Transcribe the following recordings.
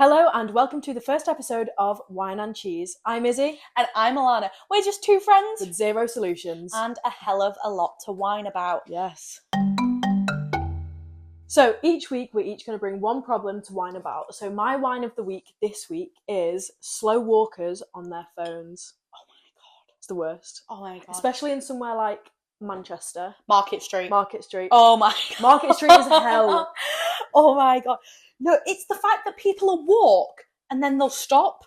Hello and welcome to the first episode of Whine and Cheese. I'm Izzy. And I'm Alana. We're just two friends with zero solutions. And a hell of a lot to whine about. Yes. So each week we're each going to bring one problem to whine about. So my whine of the week this week is slow walkers on their phones. Oh my god. It's the worst. Oh my god. Especially in somewhere like Manchester. Market Street. Oh my god. Market Street is hell. Oh my god. No, it's the fact that people will walk and then they'll stop.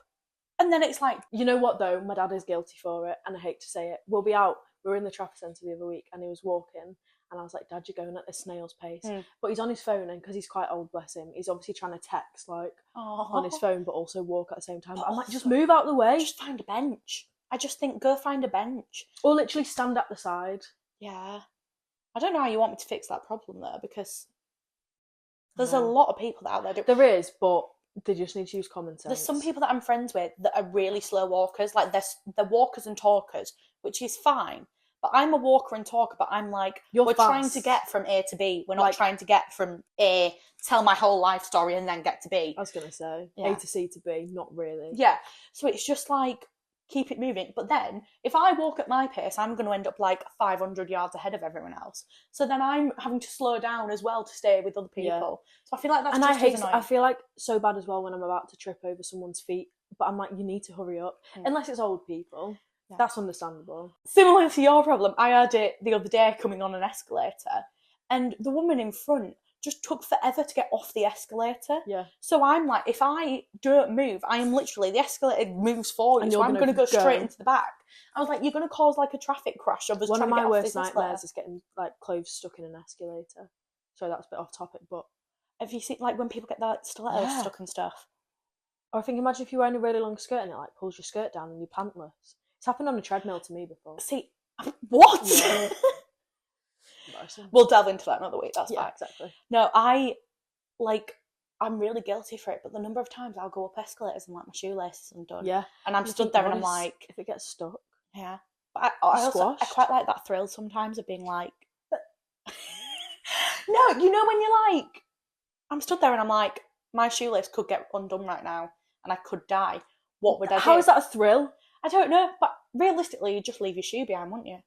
And then it's like... You know what though? My dad is guilty for it and I hate to say it. We were in the Trafford Centre the other week and he was walking and I was like, Dad, you're going at a snail's pace. But he's on his phone and because he's quite old, bless him, he's obviously trying to text on his phone but also walk at the same time. But I'm like, just move out the way. Just find a bench. I just think go find a bench. Or literally stand at the side. Yeah. I don't know how you want me to fix that problem though, because there's a lot of people out there. There is, but they just need to use common sense. There's some people that I'm friends with that are really slow walkers. Like, they're walkers and talkers, which is fine. But I'm a walker and talker, but I'm like, we're fast. trying to get from A to B. We're not trying to get from A, tell my whole life story, and then get to B. I was going to say, yeah. A to C to B, not really. Yeah. So it's just like, keep it moving. But then, if I walk at my pace, I'm going to end up like 500 yards ahead of everyone else. So then I'm having to slow down as well to stay with other people. Yeah. So I feel like that's just as annoying. I feel like so bad as well when I'm about to trip over someone's feet. But I'm like, you need to hurry up. Unless it's old people. Yeah. That's understandable. Similar to your problem, I had it the other day coming on an escalator. And the woman in front just took forever to get off the escalator. Yeah. So I'm like, if I don't move, I am literally, the escalator moves forward, so I'm going to go straight into the back. I was like, you're going to cause like a traffic crash of us trying to get off this escalator. One of my worst nightmares is getting like clothes stuck in an escalator. Sorry, that's a bit off topic, but... Have you seen like when people get their stilettos stuck and stuff? Or I think, imagine if you're wearing a really long skirt and it like pulls your skirt down and you're pantless. It's happened on a treadmill to me before. See, what? Yeah. We'll delve into that another week, that's fine. Yeah, exactly. No, I'm really guilty for it, but the number of times I'll go up escalators and like my shoelaces and done. Yeah. And I'm stood there and I'm like... If it gets stuck. Yeah. But I quite like that thrill sometimes of being like... No, you know when you're like... I'm stood there and I'm like, my shoelace could get undone right now and I could die. What would I do? How is that a thrill? I don't know, but realistically, you'd just leave your shoe behind, wouldn't you?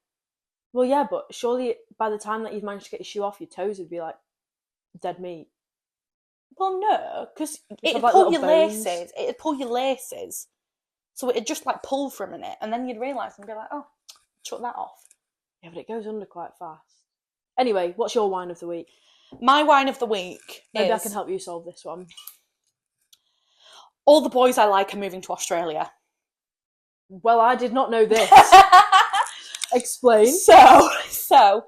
Well, yeah, but surely by the time that you've managed to get your shoe off, your toes would be like dead meat. Well, no, because it'd pull your laces. It'd pull your laces. So it'd just like pull for a minute, and then you'd realise and be like, oh, chuck that off. Yeah, but it goes under quite fast. Anyway, what's your whine of the week? My whine of the week Maybe I can help you solve this one. All the boys I like are moving to Australia. Well, I did not know this. Explain. So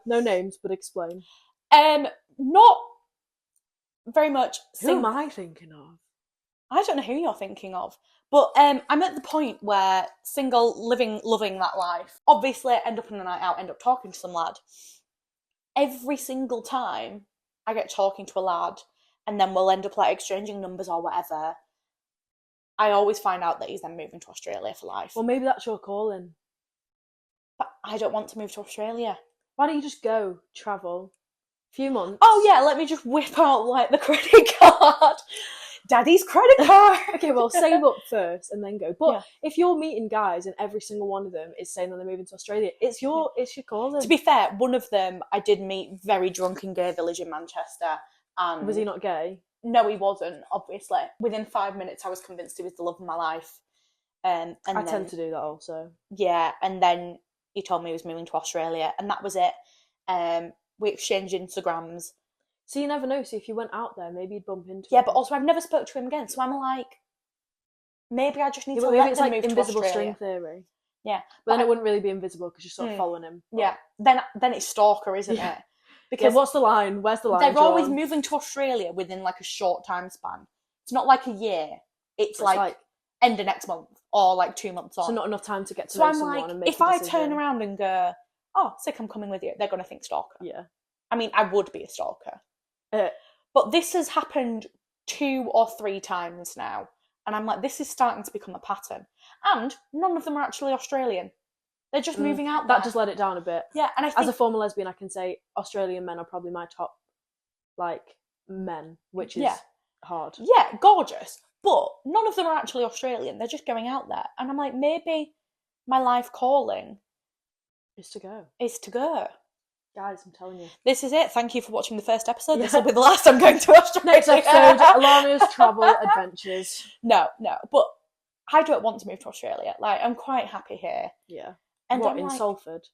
no names, but explain. Not very much. Who am I thinking of? I don't know who you're thinking of, but I'm at the point where single, living, loving that life. Obviously, end up on a night out, end up talking to some lad. Every single time I get talking to a lad, and then we'll end up like exchanging numbers or whatever, I always find out that he's then moving to Australia for life. Well, maybe that's your calling. But I don't want to move to Australia. Why don't you just go, travel, a few months? Oh yeah, let me just whip out like the credit card. Daddy's credit card. Okay, well, save up first and then go. But if you're meeting guys and every single one of them is saying that they're moving to Australia, it's your calling. To be fair, one of them I did meet very drunk in Gay Village in Manchester. And was he not gay? No, he wasn't, obviously. Within 5 minutes, I was convinced he was the love of my life. And I tend to do that also. Yeah, and then he told me he was moving to Australia, and that was it. We exchanged Instagrams. So you never know. So if you went out there, maybe you'd bump into him. Yeah, but also I've never spoke to him again, so I'm like, maybe I just need to let them move to Australia. Invisible string theory. Yeah. But then it wouldn't really be invisible because you're sort of following him. Yeah. Then it's stalker, isn't it? Because what's the line? Where's the line? They're always moving to Australia within like a short time span. It's not like a year. It's like end of next month or like 2 months on. So not enough time to get to know someone and make a decision. If I turn around and go, oh, sick, I'm coming with you, they're going to think stalker. Yeah. I mean, I would be a stalker. But this has happened 2 or 3 times now. And I'm like, this is starting to become a pattern. And none of them are actually Australian. They're just moving out there. That just let it down a bit. Yeah, and I think... As a former lesbian, I can say Australian men are probably my top, men, which is hard. Yeah, gorgeous. But none of them are actually Australian. They're just going out there. And I'm like, maybe my life calling Is to go. is to go. Guys, I'm telling you. This is it. Thank you for watching the first episode. This will be the last I'm going to Australia. Next episode, Alana's travel adventures. No. But I don't want to move to Australia. Like, I'm quite happy here. Yeah. And what, I'm in like, Salford?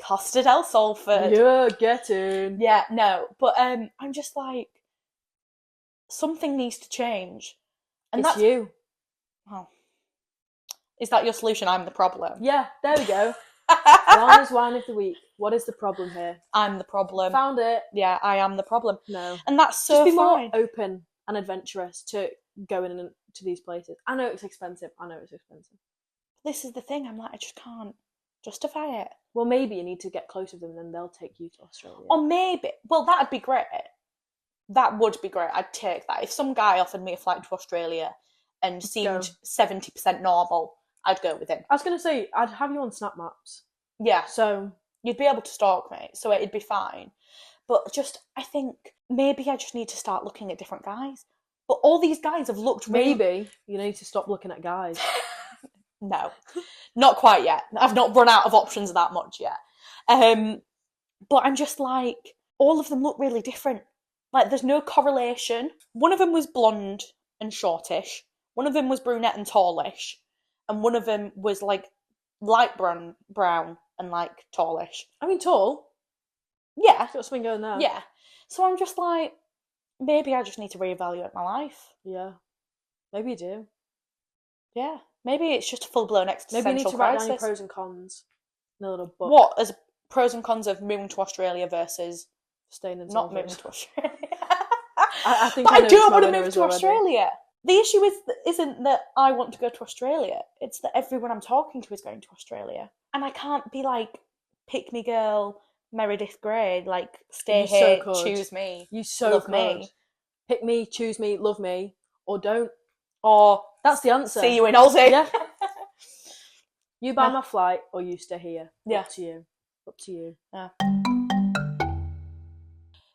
Costa del Salford. Yeah, get in. Yeah, no. But I'm just like, something needs to change. And It's you. Oh. Is that your solution? I'm the problem. Yeah, there we go. Alana's Whine of the Week. What is the problem here? I'm the problem. Found it. Yeah, I am the problem. No. And that's so Just be fine. more open and adventurous to going to these places. I know it's expensive. This is the thing. I'm like, I just can't justify it. Well, maybe you need to get close with them and then they'll take you to Australia. Or maybe, well, that'd be great. That would be great. I'd take that. If some guy offered me a flight to Australia and seemed 70% normal, I'd go with him. I was going to say, I'd have you on Snap Maps. Yeah. So you'd be able to stalk me, so it'd be fine. But just, I think, maybe I just need to start looking at different guys. But all these guys have looked really... Maybe you need to stop looking at guys. No, not quite yet. I've not run out of options that much yet. But I'm just like, all of them look really different. Like, there's no correlation. One of them was blonde and shortish. One of them was brunette and tallish. And one of them was, like, light brown and, like, tallish. I mean, tall. Yeah. Got something going there. Yeah. So I'm just like, maybe I just need to reevaluate my life. Yeah. Maybe you do. Yeah. Maybe it's just a full-blown existential crisis. Maybe you need to write down your pros and cons in a little book. What? As pros and cons of moving to Australia versus staying in not Salford. moving to Australia. I think but I don't want to move to already. Australia. The issue isn't that I want to go to Australia. It's that everyone I'm talking to is going to Australia. And I can't be like, pick me girl, Meredith Grey, like, stay here, choose me, love me. Pick me, choose me, love me, or don't. Or that's the answer. See you in Aussie. Yeah. You buy my flight or you stay here. Yeah. Up to you. Up to you. Yeah.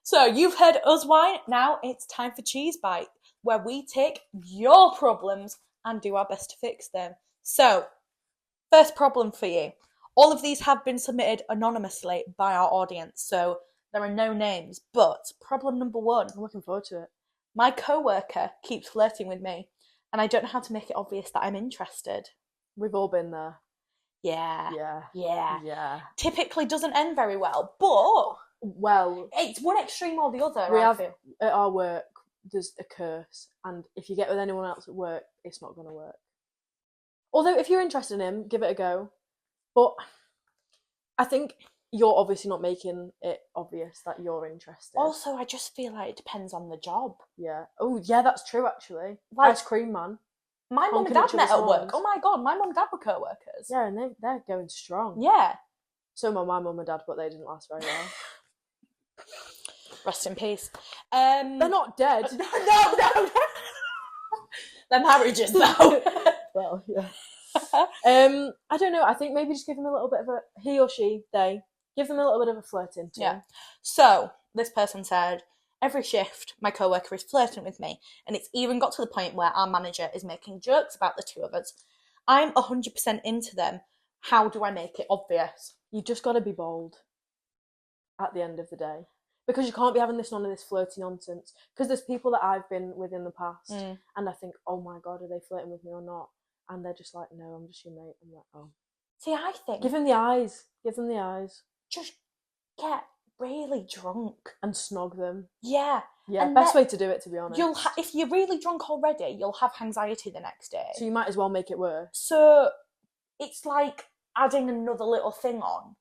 So you've heard us whine. Now it's time for Cheese Bite, where we take your problems and do our best to fix them. So, first problem for you. All of these have been submitted anonymously by our audience, so there are no names. But problem number 1. I'm looking forward to it. My co-worker keeps flirting with me, and I don't know how to make it obvious that I'm interested. We've all been there. Yeah. Typically doesn't end very well, but... Well... It's one extreme or the other, we have, at our work, there's a curse, and if you get with anyone else at work, it's not going to work. Although, if you're interested in him, give it a go. But I think you're obviously not making it obvious that you're interested. Also, I just feel like it depends on the job. Yeah. Oh, yeah, that's true, actually. Like, ice cream man. My mum and dad met at work. Oh my god, my mum and dad were co-workers. Yeah, and they're going strong. Yeah. So were my mum and dad, but they didn't last very well. Rest in peace. They're not dead. No. Their marriages, though. Well, yeah. I don't know. I think maybe just give them a little bit of he or she, they, give them a little bit of a flirting too. Yeah. So, this person said, every shift, my co-worker is flirting with me, and it's even got to the point where our manager is making jokes about the two of us. I'm 100% into them. How do I make it obvious? You just got to be bold at the end of the day. Because you can't be having none of this flirty nonsense. Because there's people that I've been with in the past, and I think, oh my god, are they flirting with me or not? And they're just like, no, I'm just your mate. I'm like, oh. See, I think... Give them the eyes. Give them the eyes. Just get really drunk. And snog them. Yeah. Yeah, and best way to do it, to be honest. If you're really drunk already, you'll have anxiety the next day. So you might as well make it worse. So it's like adding another little thing on.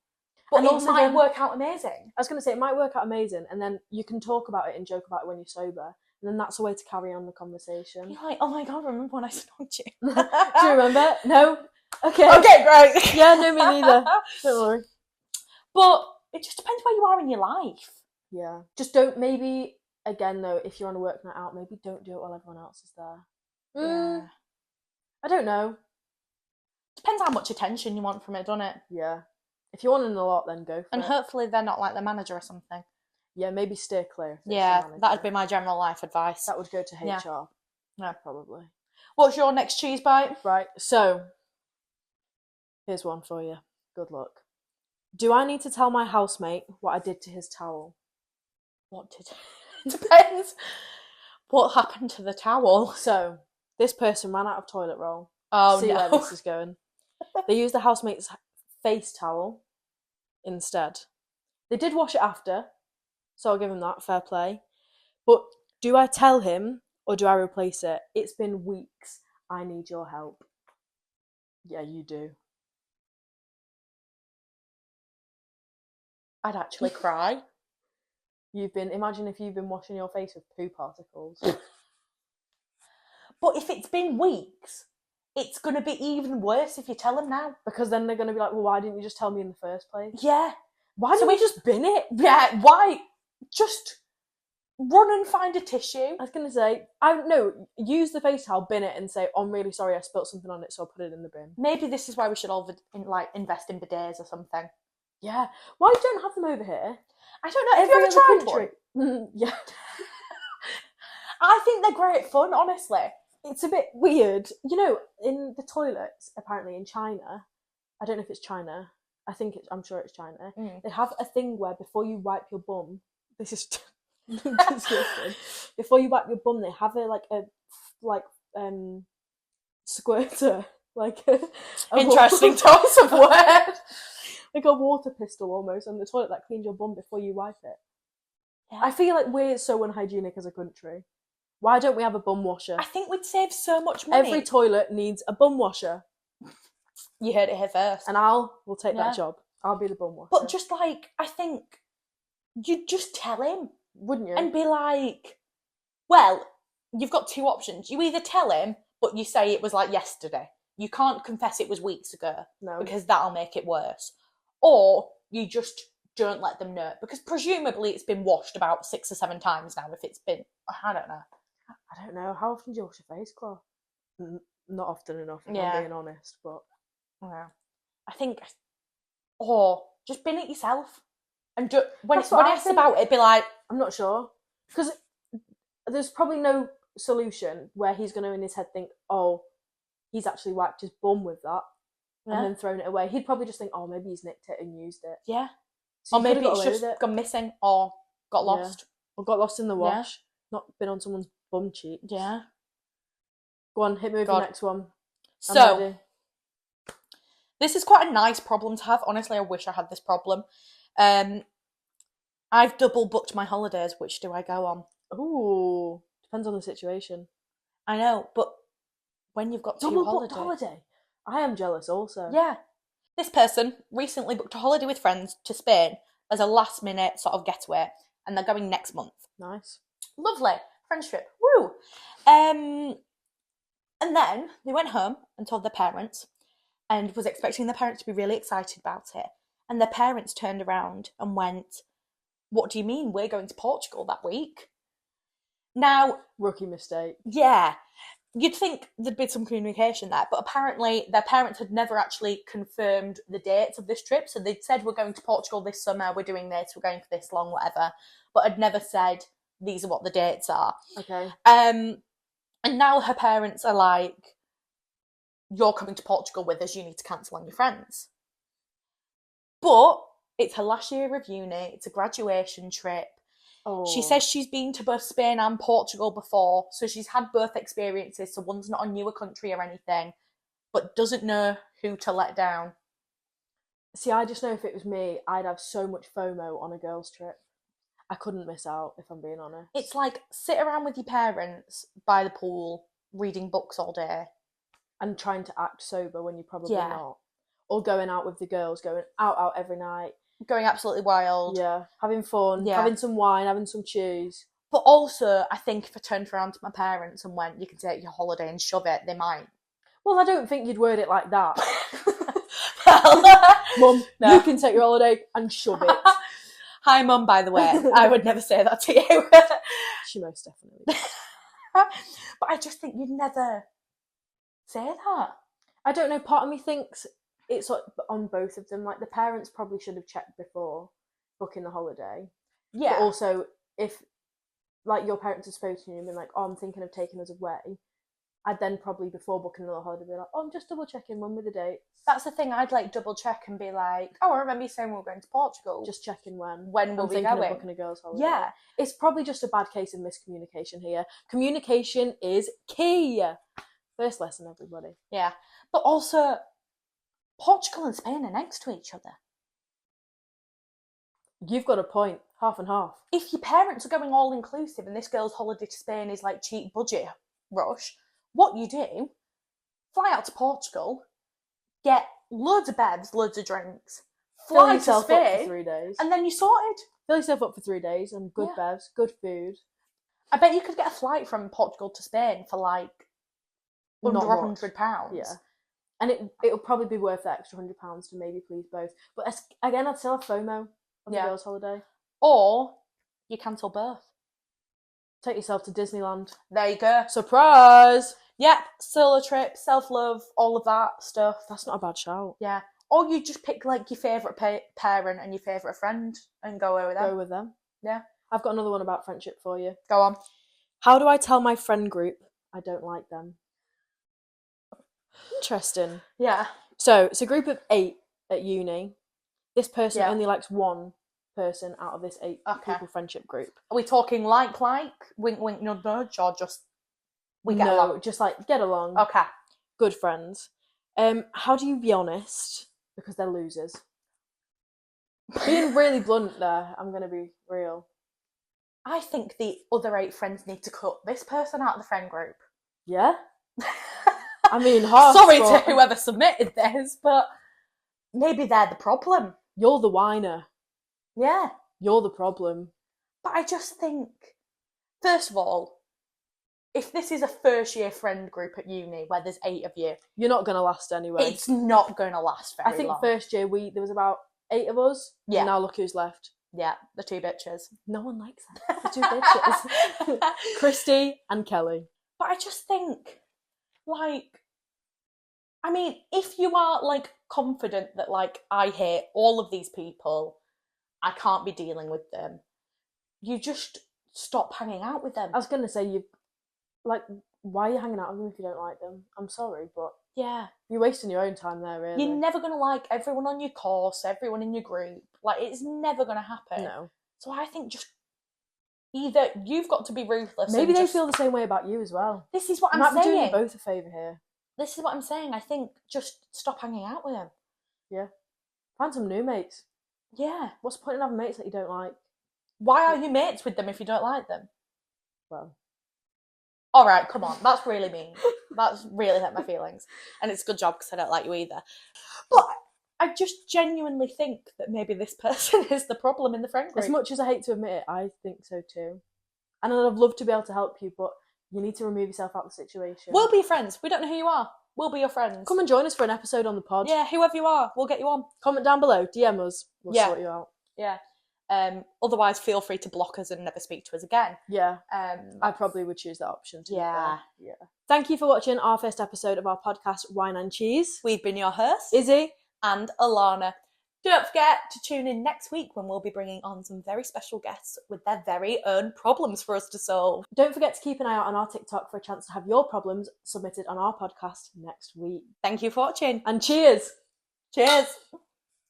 But and it also might work out amazing. I was going to say, it might work out amazing, and then you can talk about it and joke about it when you're sober, and then that's a way to carry on the conversation. You're like, oh my god, remember when I snogged you? Do you remember? No? Okay. Okay, great. Yeah, no, me neither. Don't worry. But it just depends where you are in your life. Yeah. Just don't, maybe, again though, if you're on a work night out, maybe don't do it while everyone else is there. Yeah. I don't know. Depends how much attention you want from it, doesn't it? Yeah. If you want in a lot, then go for it. And hopefully they're not like the manager or something. Yeah, maybe steer clear. If it's your Yeah, manager. that'd be my general life advice. That would go to HR. Yeah. Probably. What's your next cheese bite? Right, so here's one for you. Good luck. Do I need to tell my housemate what I did to his towel? Depends. What happened to the towel? So, this person ran out of toilet roll. Oh, See no. where this is going. They used the housemate's face towel instead. They did wash it after, so I'll give him that, fair play. But do I tell him or do I replace it? It's been weeks. I need your help. Yeah, you do. I'd actually cry. Imagine if you've been washing your face with poo particles. But if it's been weeks, it's going to be even worse if you tell them now. Because then they're going to be like, well, why didn't you just tell me in the first place? Yeah. Why didn't we just bin it? Yeah, why? Just run and find a tissue. I was going to say, use the face towel, bin it and say, oh, I'm really sorry I spilt something on it, so I'll put it in the bin. Maybe this is why we should all invest in bidets or something. Yeah. Why don't have them over here? I don't know. Have you ever tried one? Yeah. I think they're great fun, honestly. It's a bit weird. You know, in the toilets, apparently in China, I don't know if it's China, I'm sure it's China, they have a thing where before you wipe your bum, this is disgusting, before you wipe your bum, they have squirter, Interesting choice of word. Like a water pistol almost on the toilet that cleans your bum before you wipe it. Yeah. I feel like we're so unhygienic as a country. Why don't we have a bum washer? I think we'd save so much money. Every toilet needs a bum washer. You heard it here first. And we'll take that job. I'll be the bum washer. But just I think you'd just tell him. Wouldn't you? And be like, well, you've got two options. You either tell him, but you say it was like yesterday. You can't confess it was weeks ago. No. Because that'll make it worse. Or you just don't let them know. Because presumably it's been washed about 6 or 7 times now if it's been, I don't know. I don't know. How often do you wash your face cloth? Not often enough, if I'm being honest. But yeah. I think, or just bin it yourself. And when asked about it, be like, I'm not sure. Because there's probably no solution where he's going to in his head think, oh, he's actually wiped his bum with that and then thrown it away. He'd probably just think, oh, maybe he's nicked it and used it. Yeah. So or maybe it's just gone missing or got lost. Or got lost in the wash. Not been on someone's bum cheek. Yeah. Go on, hit me with the next one. So, this is quite a nice problem to have. Honestly, I wish I had this problem. I've double booked my holidays. Which do I go on? Ooh, depends on the situation. I know, but when you've got double two holidays... booked holiday? I am jealous also. Yeah. This person recently booked a holiday with friends to Spain as a last minute sort of getaway, and they're going next month. Nice. Lovely. Friends trip. Woo! And then they went home and told their parents and was expecting their parents to be really excited about it. And their parents turned around and went, what do you mean? We're going to Portugal that week. Now... Rookie mistake. Yeah. You'd think there'd be some communication there, but apparently their parents had never actually confirmed the dates of this trip. So they'd said, we're going to Portugal this summer, we're doing this, we're going for this long, whatever. But had never said, these are what the dates are. Okay. And now her parents are like, you're coming to Portugal with us, you need to cancel on your friends. But it's her last year of uni, it's a graduation trip. Oh. She says she's been to both Spain and Portugal before, so she's had both experiences, so one's not a newer country or anything, but doesn't know who to let down. See, I just know if it was me, I'd have so much FOMO on a girls' trip. I couldn't miss out, if I'm being honest. It's like, sit around with your parents by the pool, reading books all day. And trying to act sober when you're probably not. Or going out with the girls, going out every night. Going absolutely wild. Yeah, having fun, having some wine, having some cheese. But also, I think if I turned around to my parents and went, you can take your holiday and shove it, they might. Well, I don't think you'd word it like that. Well, Mum, you can take your holiday and shove it. Hi, Mum, by the way. I would never say that to you. She most definitely does. But I just think you'd never say that. I don't know, part of me thinks it's on both of them. Like, the parents probably should have checked before booking the holiday. Yeah. But also, if like your parents have spoken to you and been like, "Oh, I'm thinking of taking us away," I'd then probably before booking another holiday be like, "Oh, I'm just double checking when were the dates." That's the thing. I'd like double check and be like, "Oh, I remember you saying we were going to Portugal. Just checking when. When will I'm we thinking going?" of booking a girls' holiday. Yeah. It's probably just a bad case of miscommunication here. Communication is key. First lesson, everybody. Yeah. But also, Portugal and Spain are next to each other. You've got a point. Half and half. If your parents are going all inclusive and this girl's holiday to Spain is like cheap budget rush, what you do, fly out to Portugal, get loads of bevs, loads of drinks, Fill fly to yourself up for Spain, 3 days. and then you're sorted. Fill yourself up for 3 days on good bevs, good food. I bet you could get a flight from Portugal to Spain for like under Not much. £100. Yeah. And it'll probably be worth the extra £100 to maybe please both. But again, I'd still have FOMO of the girls' holiday. Or you cancel both. Take yourself to Disneyland. There you go. Surprise! Yep, solo trip, self-love, all of that stuff. That's not a bad shout. Yeah. Or you just pick like your favourite parent and your favourite friend and go away with them. Go with them. Yeah. I've got another one about friendship for you. Go on. How do I tell my friend group I don't like them? Interesting. Yeah. So it's a group of 8 at uni. This person only likes one person out of this 8 people friendship group. Are we talking like, wink, wink, nudge, nudge, or just we get along? Just like get along. Okay. Good friends. How do you be honest? Because they're losers. Being really blunt there, I'm going to be real. I think the other 8 friends need to cut this person out of the friend group. Yeah? I mean, harsh, sorry to whoever submitted this, but maybe they're the problem. You're the whiner. Yeah. You're the problem. But I just think, first of all, if this is a first year friend group at uni where there's 8 of you, you're not going to last anyway. It's not going to last very long. I think first year there was about 8 of us. Yeah. And now look who's left. Yeah, the 2 bitches. No one likes them. The 2 bitches. Christy and Kelly. But I just think, like, I mean, if you are, like, confident that, like, I hate all of these people, I can't be dealing with them, you just stop hanging out with them. I was going to say, why are you hanging out with them if you don't like them? I'm sorry, but yeah, you're wasting your own time there, really. You're never going to like everyone on your course, everyone in your group. Like, it's never going to happen. No. So I think just either you've got to be ruthless. Maybe they feel the same way about you as well. This is what I'm saying. Might be doing you both a favour here. This is what I'm saying. I think just stop hanging out with them. Yeah. Find some new mates. Yeah. What's the point in having mates that you don't like? Why are you mates with them if you don't like them? Well. All right, come on. That's really mean. That's really hurt my feelings. And it's a good job because I don't like you either. But I just genuinely think that maybe this person is the problem in the friend group. As much as I hate to admit it, I think so too. And I'd love to be able to help you, but you need to remove yourself out of the situation. We'll be friends. We don't know who you are. We'll be your friends. Come and join us for an episode on the pod. Yeah, whoever you are, we'll get you on. Comment down below, DM us. We'll sort you out. Yeah. Otherwise, feel free to block us and never speak to us again. Yeah. I probably would choose that option too. Yeah. Thank you for watching our first episode of our podcast, Whine and Cheese. We've been your hosts, Izzy and Alana. Don't forget to tune in next week when we'll be bringing on some very special guests with their very own problems for us to solve. Don't forget to keep an eye out on our TikTok for a chance to have your problems submitted on our podcast next week. Thank you for watching. And cheers! Cheers!